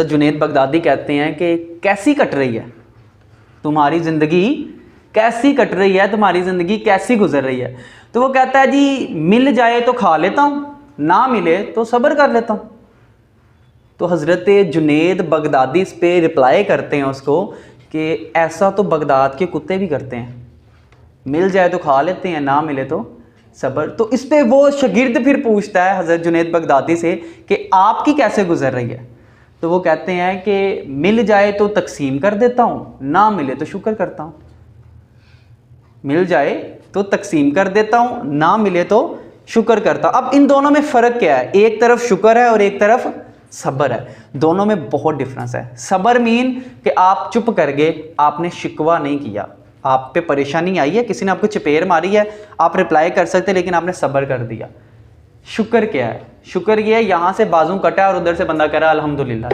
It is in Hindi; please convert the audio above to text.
जुनैद बगदादी कहते हैं कि कैसी कट रही है तुम्हारी ज़िंदगी, कैसी कट रही है तुम्हारी ज़िंदगी, कैसी गुजर रही है। तो वो कहता है जी मिल जाए तो खा लेता हूँ, ना मिले तो सब्र कर लेता हूँ। तो हज़रत जुनैद बगदादी इस पर रिप्लाई करते हैं उसको कि ऐसा तो बगदाद के कुत्ते भी करते हैं, मिल जाए तो खा लेते हैं, ना मिले तो सब्र। तो इस पर वो शागिर्द फिर पूछता है हज़रत जुनैद बगदादी से कि आपकी कैसे गुजर रही है। तो वो कहते हैं कि मिल जाए तो तकसीम कर देता हूँ, ना मिले तो शुक्र करता हूँ। मिल जाए तो तकसीम कर देता हूँ, ना मिले तो शुक्र करता हूँ। अब इन दोनों में फ़र्क क्या है? एक तरफ शुक्र है और एक तरफ सब्र है। दोनों में बहुत डिफरेंस है। सब्र मीन कि आप चुप कर गए, आपने शिकवा नहीं किया, आप पे परेशानी आई है, किसी ने आपको चपेट मारी है, आप रिप्लाई कर सकते लेकिन आपने सब्र कर दिया। शुक्र क्या है? शुक्र ये है यहाँ से बाजू कटा और उधर से बंदा कह रहा अल्हम्दुलिल्लाह।